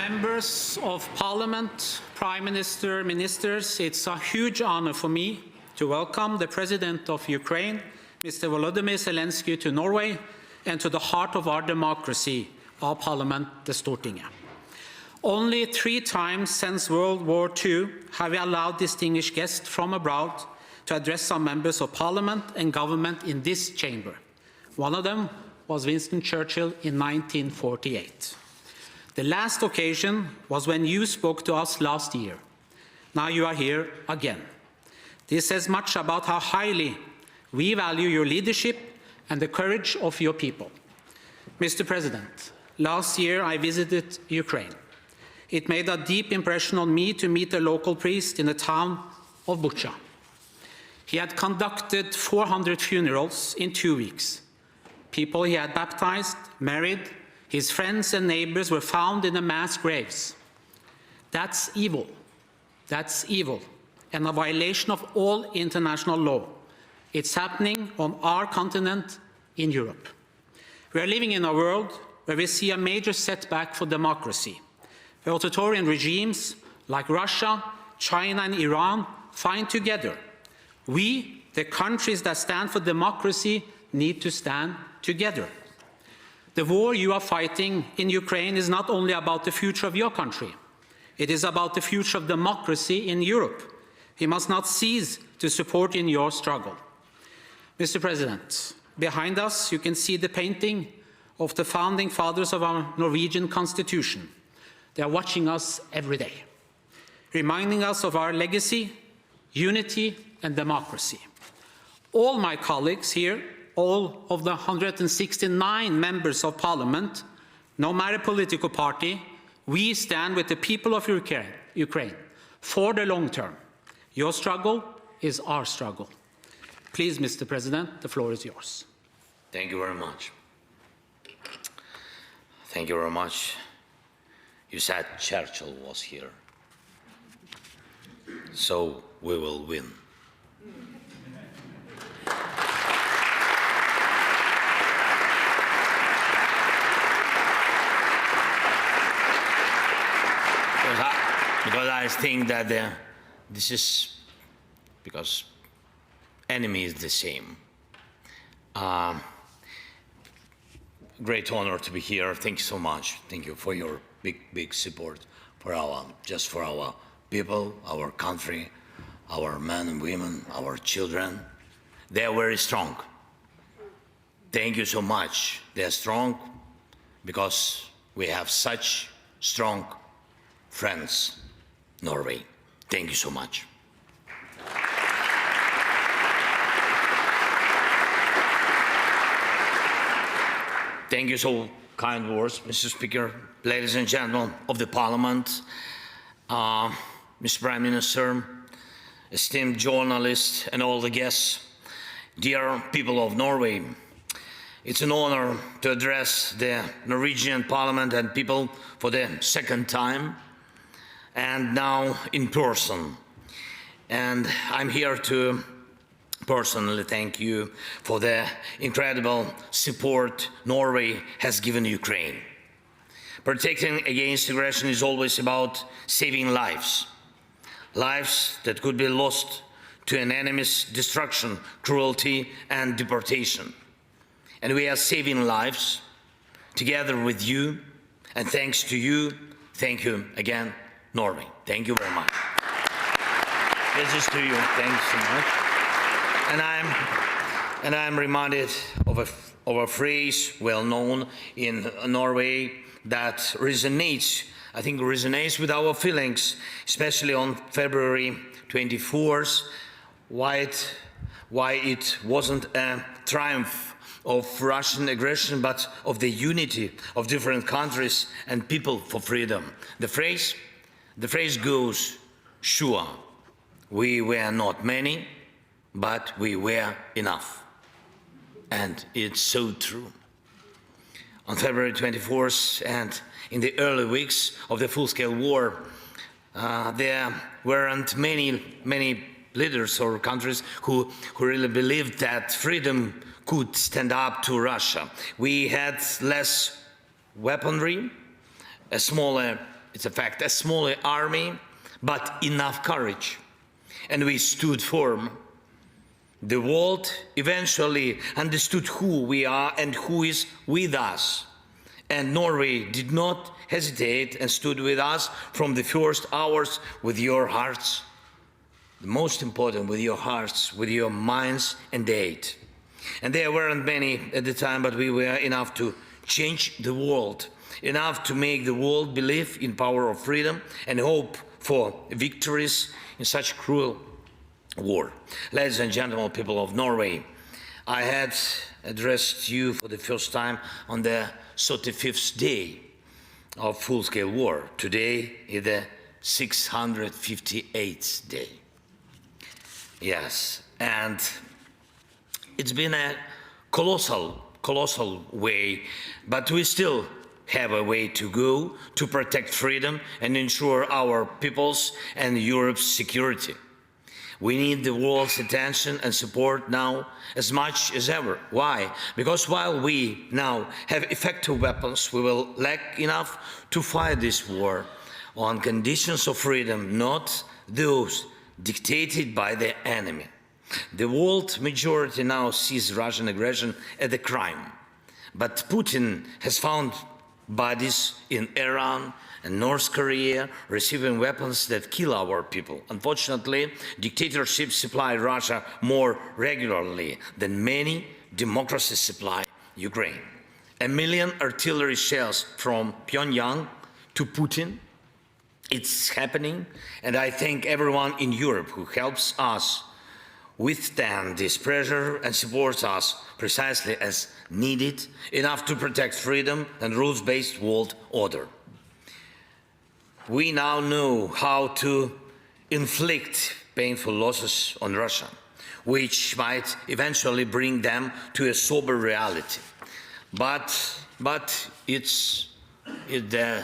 Members of Parliament, Prime Minister, Ministers, it's a huge honor for me to welcome the President of Ukraine, Mr. Volodymyr Zelenskyj, to Norway and to the heart of our democracy, our Parliament, the Storting. Only 3 times since World War II have we allowed distinguished guests from abroad to address some members of Parliament and government in this chamber. One of them was Winston Churchill in 1948. The last occasion was when you spoke to us last year. Now you are here again. This says much about how highly we value your leadership and the courage of your people. Mr. President, last year I visited Ukraine. It made a deep impression on me to meet a local priest in the town of Bucha. He had conducted 400 funerals in 2 weeks. People he had baptized, married, his friends and neighbors were found in the mass graves. That's evil. That's evil and a violation of all international law. It's happening on our continent in Europe. We are living in a world where we see a major setback for democracy, where authoritarian regimes like Russia, China and Iran find together. We, the countries that stand for democracy, need to stand together. The war you are fighting in Ukraine is not only about the future of your country, it is about the future of democracy in Europe. We must not cease to support in your struggle. Mr. President, behind us you can see the painting of the founding fathers of our Norwegian Constitution. They are watching us every day, reminding us of our legacy, unity and democracy. All my colleagues here, all of the 169 members of Parliament, no matter political party, we stand with the people of Ukraine for the long term. Your struggle is our struggle. Please, Mr. President, the floor is yours. Thank you very much. Thank you very much. You said Churchill was here. So we will win. Because I think that this is because enemy is the same. Great honor to be here. Thank you so much. Thank you for your big support for our people, our country, our men and women, our children. They are very strong. Thank you so much. They are strong because we have such strong friends, Norway. Thank you so much. Thank you so kind words, Mr. Speaker, ladies and gentlemen of the Parliament, Mr. Prime Minister, esteemed journalists and all the guests, dear people of Norway. It's an honor to address the Norwegian Parliament and people for the second time, and now in person. And I'm here to personally thank you for the incredible support Norway has given Ukraine. Protecting against aggression is always about saving lives, lives that could be lost to an enemy's destruction, cruelty and deportation. And we are saving lives together with you, and thanks to you, thank you again, Norway. Thank you very much. This is to you. Thanks so much. And I'm reminded of a phrase well known in Norway that resonates, I think resonates with our feelings, especially on February 24th, why it wasn't a triumph of Russian aggression, but of the unity of different countries and people for freedom. The phrase goes, sure, we were not many, but we were enough. And it's so true. On February 24th and in the early weeks of the full-scale war, there weren't many leaders or countries who really believed that freedom could stand up to Russia. We had less weaponry, a smaller it's a fact, a smaller army, but enough courage. And we stood firm. The world eventually understood who we are and who is with us. And Norway did not hesitate and stood with us from the first hours with your hearts. The most important, with your hearts, with your minds and aid. And there weren't many at the time, but we were enough to change the world, enough to make the world believe in power of freedom and hope for victories in such cruel war. Ladies and gentlemen, people of Norway, I had addressed you for the first time on the 35th day of full-scale war. Today is the 658th day. Yes, and it's been a colossal way, but we still have a way to go to protect freedom and ensure our people's and Europe's security. We need the world's attention and support now as much as ever. Why? Because while we now have effective weapons, we will lack enough to fight this war on conditions of freedom, not those dictated by the enemy. The world majority now sees Russian aggression as a crime, but Putin has found bodies in Iran and North Korea receiving weapons that kill our people. Unfortunately, dictatorships supply Russia more regularly than many democracies supply Ukraine. 1 million artillery shells from Pyongyang to Putin. It's happening, and I thank everyone in Europe who helps us withstand this pressure and supports us precisely as needed, enough to protect freedom and rules-based world order. We now know how to inflict painful losses on Russia, which might eventually bring them to a sober reality. But it's the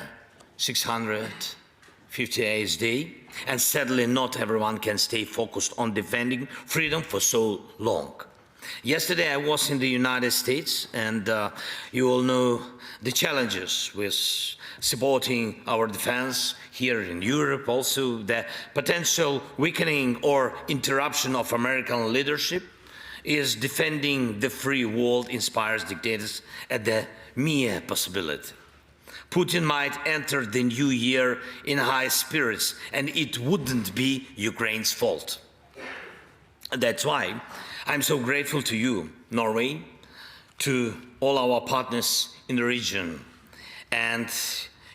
658th day, and sadly not everyone can stay focused on defending freedom for so long. Yesterday I was in the United States, and you all know the challenges with supporting our defense here in Europe, also the potential weakening or interruption of American leadership is defending the free world inspires dictators at the mere possibility. Putin might enter the new year in high spirits, and it wouldn't be Ukraine's fault. That's why I'm so grateful to you, Norway, to all our partners in the region, and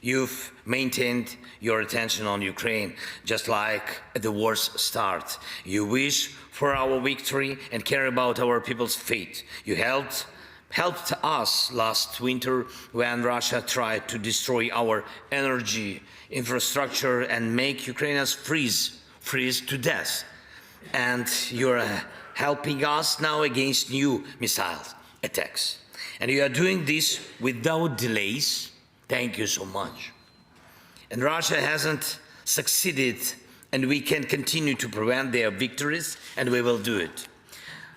you've maintained your attention on Ukraine, just like at the war's start. You wish for our victory and care about our people's fate. You helped us last winter when Russia tried to destroy our energy infrastructure and make Ukrainians freeze to death. And you're helping us now against new missile attacks. And you are doing this without delays. Thank you so much. And Russia hasn't succeeded, and we can continue to prevent their victories, and we will do it.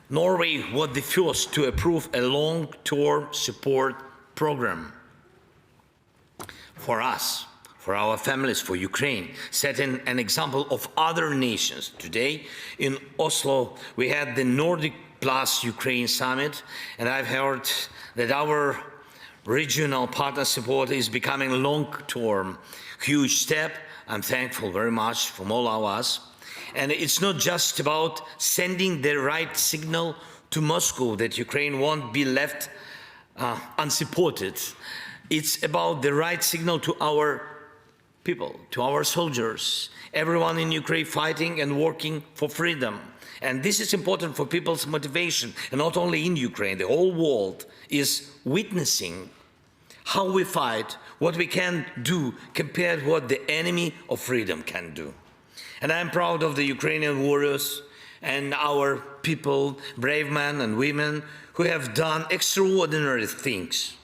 Norway was the first to approve a long-term support program for us, for our families, for Ukraine, setting an example of other nations. Today in Oslo, we had the Nordic Plus Ukraine Summit, and I've heard that our regional partner support is becoming a long-term, huge step. I'm thankful very much from all of us. And it's not just about sending the right signal to Moscow that Ukraine won't be left unsupported. It's about the right signal to our people, to our soldiers, everyone in Ukraine fighting and working for freedom. And this is important for people's motivation, and not only in Ukraine, the whole world is witnessing how we fight, what we can do compared to what the enemy of freedom can do. And I'm proud of the Ukrainian warriors and our people, brave men and women, who have done extraordinary things.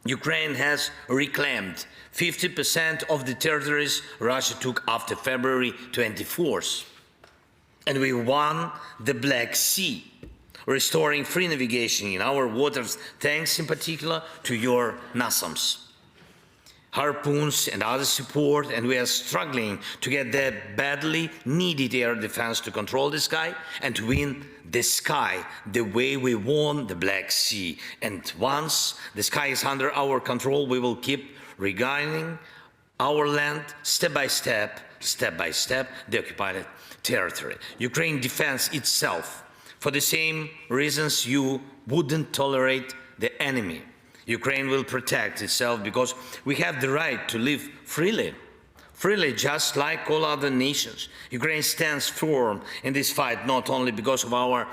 Ukraine has reclaimed 50% of the territories Russia took after February 24th. And we won the Black Sea, restoring free navigation in our waters, thanks in particular to your NASAMS. harpoons and other support, and we are struggling to get the badly needed air defense to control the sky and to win the sky the way we won the Black Sea. And once the sky is under our control, we will keep regaining our land step by step, the occupied territory. Ukraine defends itself for the same reasons you wouldn't tolerate the enemy. Ukraine will protect itself because we have the right to live freely, just like all other nations. Ukraine stands firm in this fight, not only because of our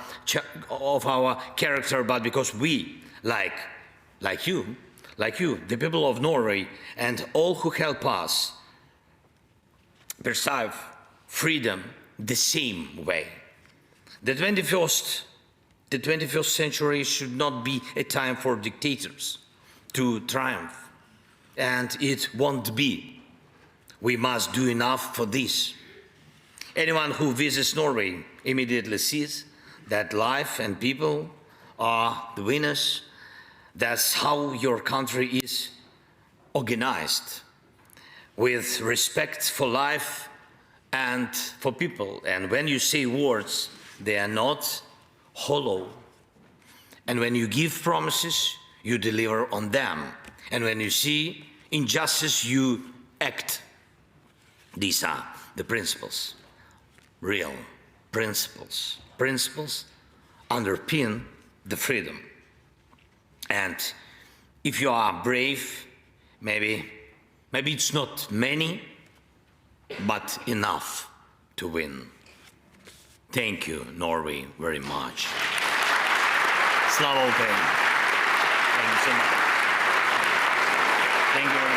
character, but because we, like you, the people of Norway, and all who help us perceive freedom the same way. The 21st century should not be a time for dictators to triumph, and it won't be. We must do enough for this. Anyone who visits Norway immediately sees that life and people are the winners. That's how your country is organized, with respect for life and for people. And when you say words, they are not hollow. And when you give promises, you deliver on them. And when you see injustice, you act. These are the principles, real principles. Principles underpin the freedom. And if you are brave, maybe it's not many, but enough to win. Thank you, Norway, very much. Slava Ukraini. Thank you so much. Thank you very much.